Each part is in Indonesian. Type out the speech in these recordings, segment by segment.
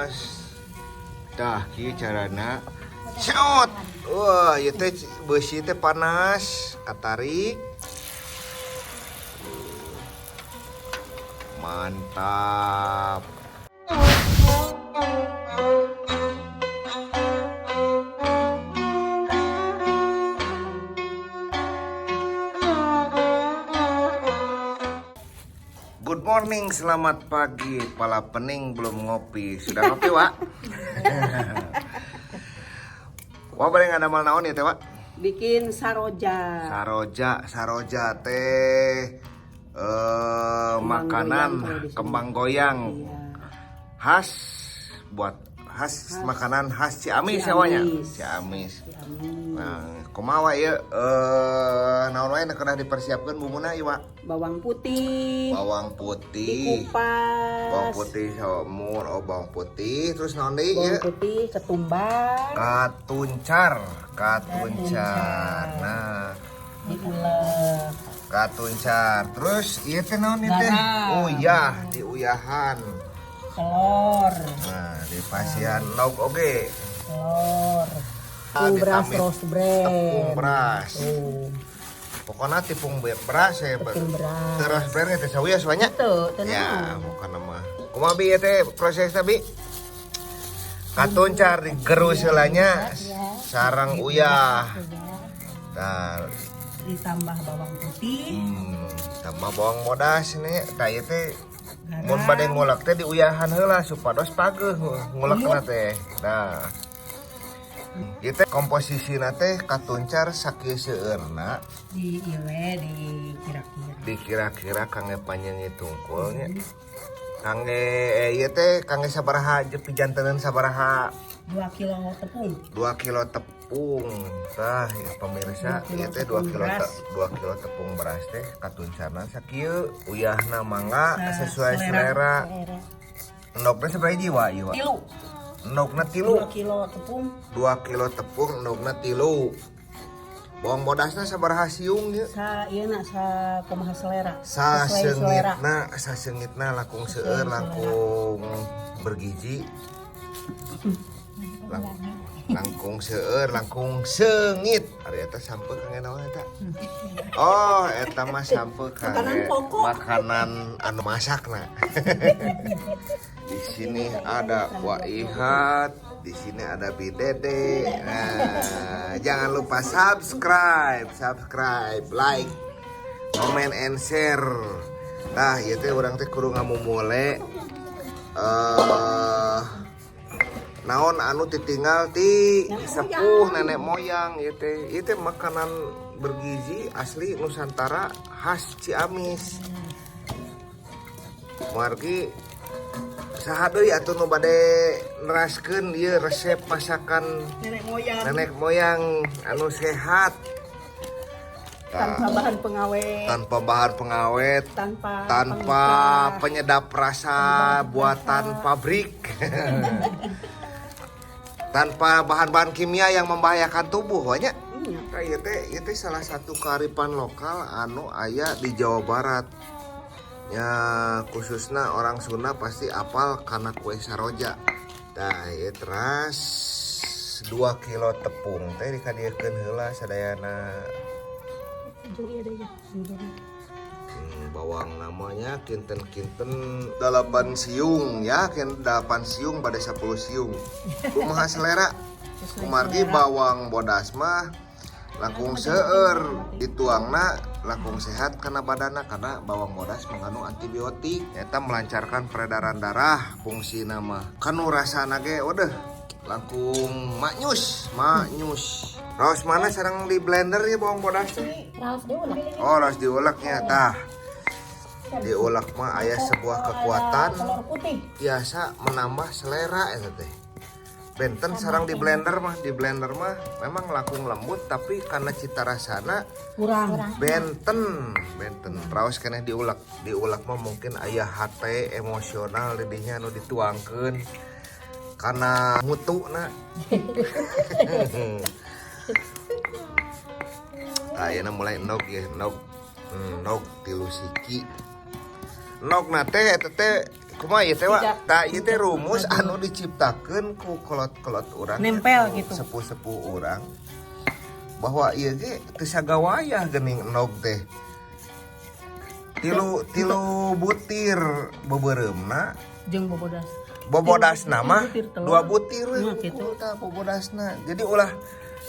panas. Dah kieu carana. Shot. Wah, ieu teh beusi teh panas, katarik. Mantap. Good morning, selamat pagi. Pala pening belum ngopi. Sudah ngopi, Wak? Wah, bareng ada mal naon ya, teh, Wak? Bikin saroja. Saroja teh makanan kembang goyang. Iya. Khas makanan khas Ciamis namanya. Ciamis. Ciamis. Nah, kumaha ya naon wae kena dipersiapkan bumbuna ieu, Wak? Bawang putih. Dikupas. Bawang putih saumur, bawang putih, terus naon deui ieu? Bawang putih, ketumbar. Katuncar. Nah, Diulek. katuncar. Terus ieu teh naon ieu teh? Garam. Uyah, diuyahan. Telur. Nah, dipasihan lauk oge. Telur. Tepung beras, roast bread. Tepung beras. Pokoknya tepung beras ya. Tepung beras. Terus beres teh sawiya soalnya. Tuh, tenang. Ya, bukan nama. Kumaha bi teh prosesna bi? Katuncar digerus heula nya sareng uyah. Nah, Ditambah bawang putih. tambah bawang bodas nih. Tah ieu teh mun bade ngulek teh diuyahan heula supados pageuh ngulekna teh. Nah, ieu teh komposisina teh katuncar sakieu seueurna dikira-kira kangge panyeungi tungkulnya. Kangge ieu teh kangge sabaraha pijanteun sabaraha? 2 kilo tepung. 2 kilo tepung. Tah, ya pemirsa, ieu teh 2 kilo tepung beras teh katuncarna sakieu, uyahna mangga sesuai selera. Endogna sabaraha jiwa ieu, Wak? 3. Endogna 3. 2 kilo tepung. 2 kilo tepung, endogna 3. Bawang bodasna sabaraha siung ieu? Kumaha selera. Saseungitna langkung seueur, langkung bergizi. Langkung seueur, langkung seungit. Ari eta sampeu kangge naon eta? Oh, eta mah sampeu kangge makanan anu masakna. Di sini ada Waihat, di sini ada Bidede. Nah, jangan lupa subscribe, like, comment and share. Nah, ieu teh urang teh kudu ngamumule naon anu ditinggal ti sepuh nenek moyang ieu teh makanan bergizi asli Nusantara khas Ciamis. Margi saha deui atuh nu bade neraskeun ieu resep masakan nenek moyang anu sehat Tanpa bahan pengawet. tanpa penyedap rasa buatan pabrik. Tanpa bahan-bahan kimia yang membahayakan tubuh banyak. Nah, ieu teh salah satu kearifan lokal anu aya di Jawa Barat. Ya, khususnya orang Sunda pasti apal karena kue saroja. Nah, ieu teras 2 kilo tepung teh dikadiekeun heula sadayana. Bawang namanya kinten 8 siung ya, 8 siung pada 10 siung. Kumaha selera? Kumargi bawang bodas mah langkung seueur, dituangna langkung sehat kana badana karena bawang bodas mengandung antibiotik. Eta melancarkan peredaran darah, fungsina mah. Kanu rasana ge odeuh langkung maknyus. Raos mana sareng di blender ya bawang bodas teh? Raos diulek. Oh, raos diuleknya tah. Diulek mah aya sebuah kekuatan biasa menambah selera eta teh. Benten sareng di blender mah memang langkung lembut tapi karena cita rasana kurang. Benten. Raos keneh diulek mah mungkin aya hate emosional di dinya anu dituangkeun karena mutuna. Ayeuna mulai endog ya, endog 3 siki. Endog na teh eta teh kumaha ieu teh wa? Tidak. Tah ieu teh rumus anu diciptakeun ku kolot-kolot urang. Nempel ku gitu. Sepuh-sepuh urang. Bahwa ieu ge teu sagawayah geuning enog teh. Tilu butir bebereumna Jeung bobodas. bobodasna mah butir telur. 2 butir Gitu. tah bobodasna. Jadi ulah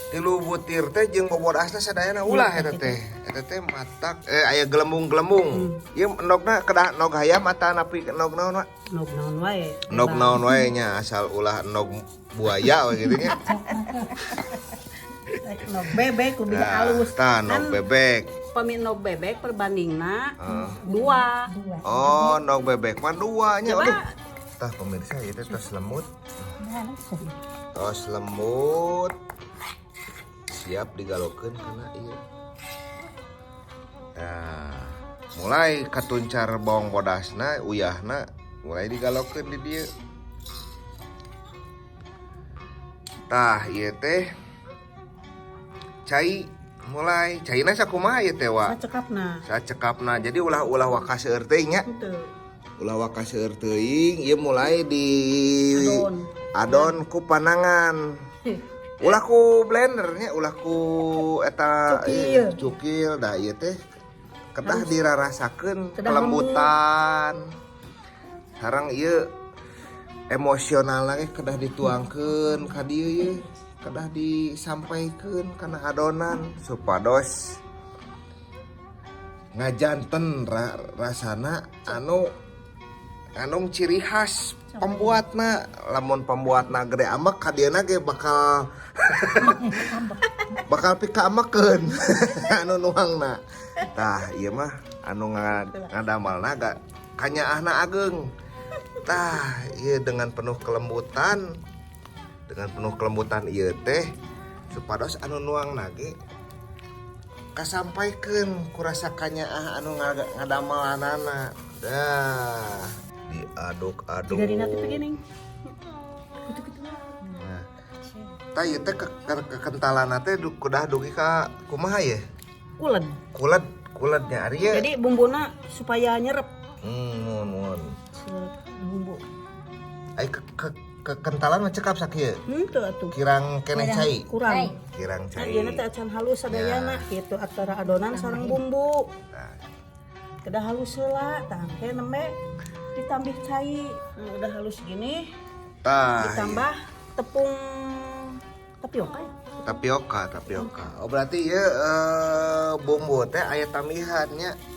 3 butir teh jeung bobodasna sadayana ulah eta teh. Eta teh matak aya gelembung-gelembung. Ieu enogna kedah enog hayam atawa napi enog naon wa? Nog naon wae. Enog naon wae nya asal ulah enog buaya we kitu nya. Nog bebek kudu halus. Tah enog bebek. Pami nog bebek perbandingna 2. Oh, enog bebek mah 2 nya. Coba. Aduh. Tah pemirsa ieu teh tos lemut. Tos lemut. Siap digalokeun kana ieu. Nah, mulai katuncar bawang bodasna, uyahna mulai digalokeun di dieu. Tah ieu teh cai mulai caina sakumaha ieu teh wa? Sacekapna. Jadi ulah-ulah waka seueur teuing nya. Henteu. Ulah waka seueur teuing ieu mulai di adon ku panangan. Ulah ku blender nya, ulah ku eta cukil da ieu teh kedah dirarasakeun kelembutan. Sareng ieu emosionalna ge kedah dituangkeun ka dieu ye. Kedah disampaikeun kana adonan supados ngajanten rasana anu ciri khas pembuatna. Lamun pembuatna gede amek kadieuna ge bakal pika amekeun anu nuangna. Tah ieu mah anu ngadamalna ga kanyaahna ageng. Tah ieu dengan penuh kelembutan ieu teh supados anu nuangna ge kasampaikeun ku rasa kanyaah anu ngadamelanana. Dah diaduk-aduk. Jadi nanti begini. Nah, tah ieu teh kekentalan teh kudah dugi ka kumaha ye? Kulet nya ari ye. Jadi bumbuna supaya nyerep. Mun. Bumbu. Ai kekentalan mah cekap sakieu. Henteu atuh. Kirang keneh cai. Kurang. Kirang cai. Ieu teh acan halus sadayana kitu antara adonan sareng bumbu. Nah, Kedah halus heula tah teh nembe ditambah cai. Udah halus gini tah ditambah tepung tapioka ya. tapioka. Oh berarti ieu bumbu teh aya tambihannya.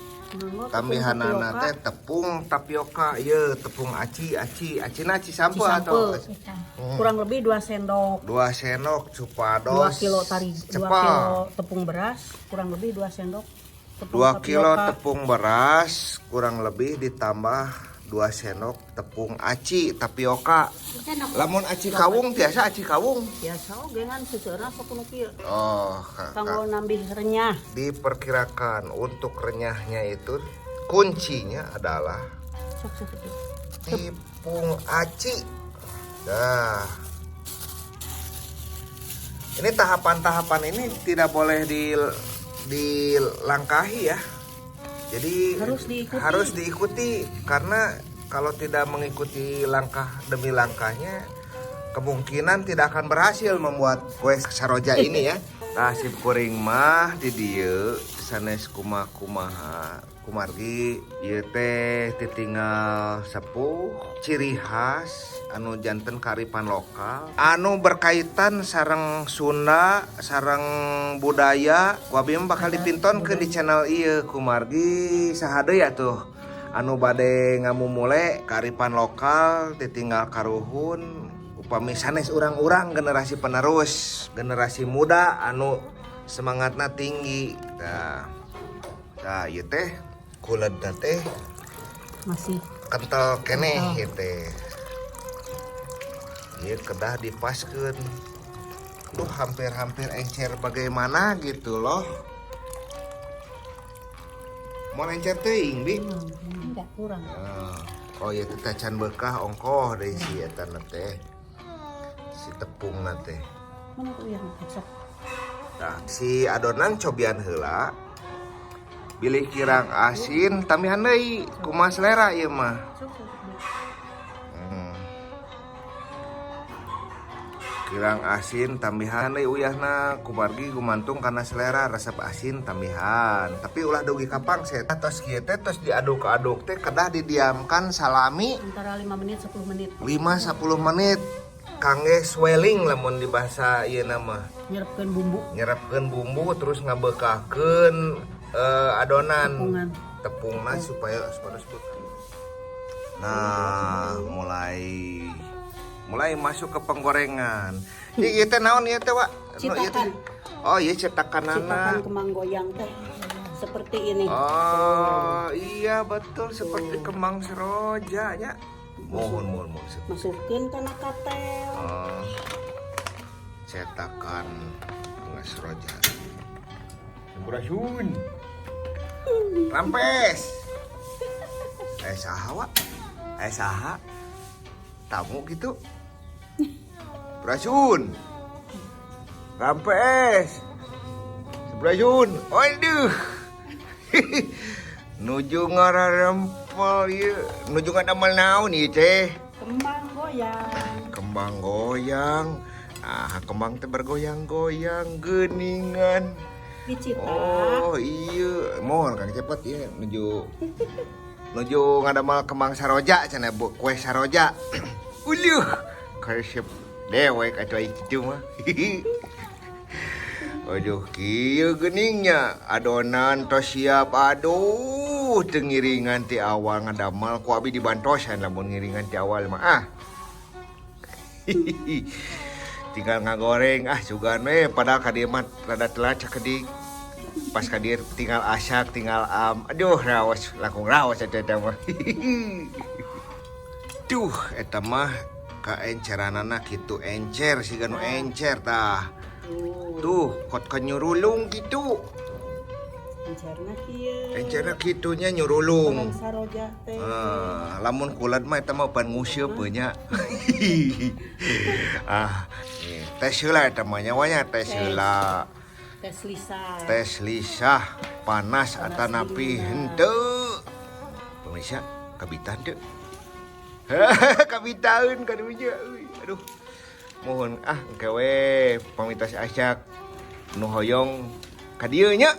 Tambihanana teh tepung tapioka, ieu tepung acina aci sampeu atau kurang lebih 2 sendok. 2 sendok supados 2 kilo tepung beras kurang lebih 2 sendok. 2 kilo tepung beras kurang lebih ditambah 2 sendok tepung aci tapioka. Lamun aci kawung biasa aci kawung. Biasa oge ngan seuseurna sakuno kieu. Oh, Kanggo nambih renyah. diperkirakan untuk renyahnya itu kuncinya adalah tepung aci. Dah. Ini tahapan-tahapan ini tidak boleh dilangkahi ya. Jadi harus diikuti karena kalau tidak mengikuti langkah demi langkahnya kemungkinan tidak akan berhasil membuat kue saroja ini ya. Sip kuring mah di dieu sanes kumaha kumargi ieu teh ditinggal sepuh ciri khas anu janten karipan lokal anu berkaitan sareng Sunda sareng budaya ku abdi bakal dipintonkeun di channel ieu kumargi sahadeui atuh anu bade ngamumule karipan lokal ditinggal karuhun upami sanes urang-urang generasi penerus generasi muda anu semangatna tinggi. Nah ieu teh kuledna teh masih kental keneh ieu teh. Ieu kedah dipaskeun. Duh hampir-hampir encer bagaimana gitu loh. Mau encer teuing, Bi? enggak kurang. Oh ieu teh tacan bekah ongkoh deui si eta teh. Si tepungna teh. Mana tuh yang sok. Nah, si adonan cobian heula. Bilih kirang asin tambihan deui kumaha selera ieu mah. Kirang asin tambihan deui uyahna kumargi gumantung karena selera resep asin tambihan. Tapi ulah dugi kapang saya tos kieu teh tos diaduk-aduk teh kedah didiamkan salami Antara 5 menit 10 menit. 5-10 menit kangge swelling lamun di bahasa ieu nama. Nyerepkeun bumbu. Nyerapkeun bumbu terus ngabekahkeun adonan tepungna supaya panas. Nah, mulai masuk ke penggorengan. Ieu teh naon ieu teh, Wak? Citakan. Oh, iya cetakanana. Citakan kemang goyang teh. Seperti ini. Oh, iya betul seperti kembang seroja nya. Mohon. Masukin kana katel. Oh, cetakan kembang seroja. Sampurasun. Rampes. Saha, Wak? Saha? Tamu gitu. Sampurasun. Rampes. Sampurasun. Waduh. Nuju ngararempel ieu. Nuju ngadamal naon ieu teh? Kembang goyang. Kembang goyang. Ah, kembang teh bergoyang-goyang geuningan. Dicita. Oh, iya. Mohon Kang cepet ya nuju ngadamal kembang saroja cenah Bu, kue saroja. Uluh, karesep dewek atuh kitu mah. Aduh, kieu geuningnya adonan tos siap. Aduh, teu ngiringan ti awal ngadamal ku abi dibantosan lamun ngiringan ti awal mah ah. Tinggal ngagoreng sugan we padahal ka dieu mah rada telat cakedik. Pas ka dieu tinggal asak, tinggal aduh raos, langkung raos eta mah. Duh, eta mah kaenceranana kitu encer siga nu encer tah. Tuh, kot nyurulung gitu. Encerna kitunya nyurulung. Saroja teh. Lamun kulad mah eta mah pan nguseup nya. Tes heula eta mah nyawanya tes heula. Tes lisah panas atanapi henteu. Pemirsa, kabitan teu? Kabitaeun kadunya euy. Aduh. Mohon engke we pamitos asak nu hoyong ka dieu nya.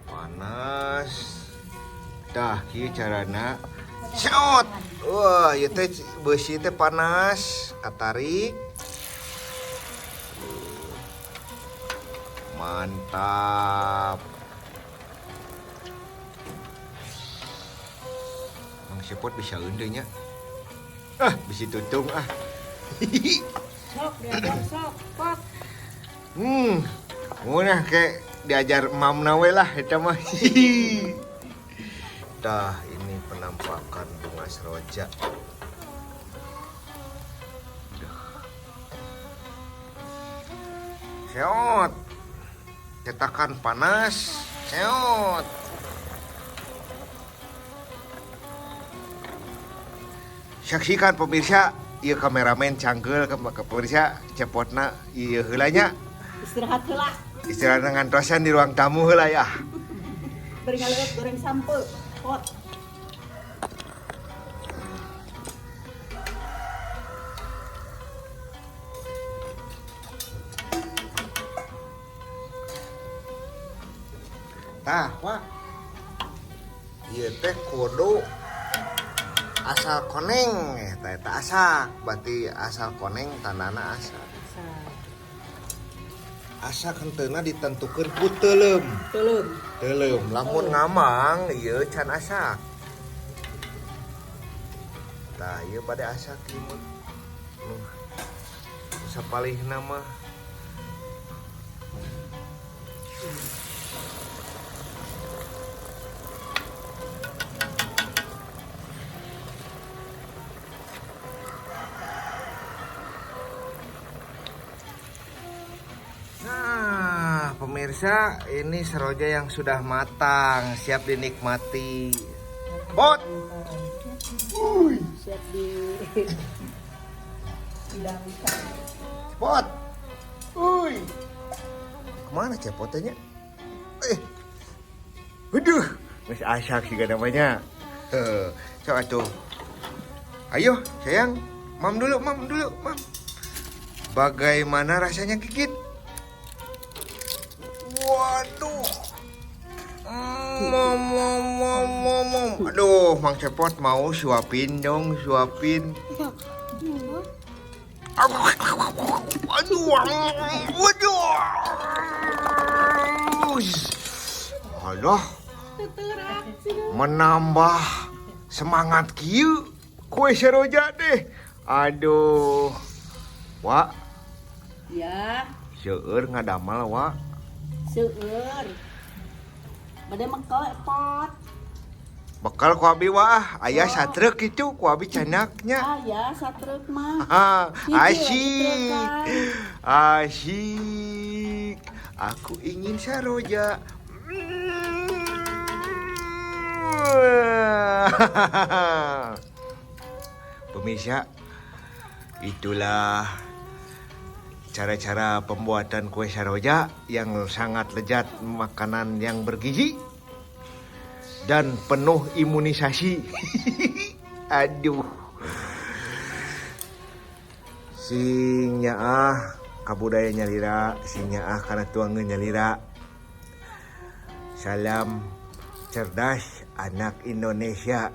Panas. Tah kieu carana. Shot. Wah, ieu teh beusi teh panas, katarik. Mantap. Mang Sepot bisa eundeu nya. Bisi tutung Sok diajar sok, Pak. Munah kayak diajar mamna we lah eta mah. Tah, ini penampakan bunga seroja. Seot. Cetakan panas. Seot. Saksikan pemirsa, ieu kameramen canggeul ke pemirsa cepotna ieu heula nya. Istirahat heula. Istirahat ngantosan di ruang tamu heula ya. Beri ngaleut goreng sampeu. Pot. Tah, Wak. Ieu teh kudu asal koneng eta asak, berarti asal koneng tandana asak. Asak henteuna ditentukeun ku teuleum. Teuleum, lamun ngamang ieu can asak. Tah, ieu bade asak ieu mah. Sapalihna mah. Nah, pemirsa, ini seroja yang sudah matang, siap dinikmati. Pot. Siap di hidangkan. Pot. Kemana cepotnya? Aduh, masih asak sih namanya. Sok atuh. Ayo, sayang. Mam dulu, mam. Bagaimana rasanya gigit? Waduh. Aduh, Mang Cepot mau suapin dong, suapin. Aduh, waduh. Aduh. Menambah semangat kieu kue seroja deh. Aduh. Wak, Ya, seueur ngadamal, Wak. seueur. Bade mengkel pot. Bekal ku abi wah, aya satrek itu ku abi canaknya. Ah ya, satrek mah. Asyik. Asyik. Aku ingin saroja. Pemirsa, itulah cara-cara pembuatan kue saroja yang sangat lezat, makanan yang bergizi dan penuh imunisasi. Aduh. Sing nyaah kabudaya nyalira, sing nyaah kana tuangeun nyalira. Salam cerdas anak Indonesia.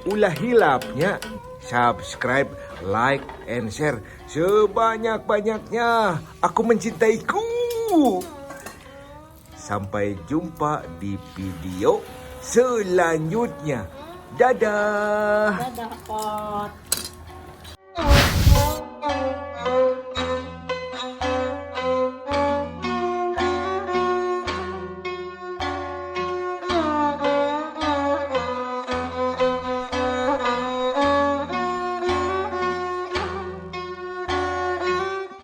Ulah hilapnya. Subscribe, like, and share sebanyak-banyaknya. Aku mencintaiku. Sampai jumpa di video selanjutnya. Dadah. Dadah pot.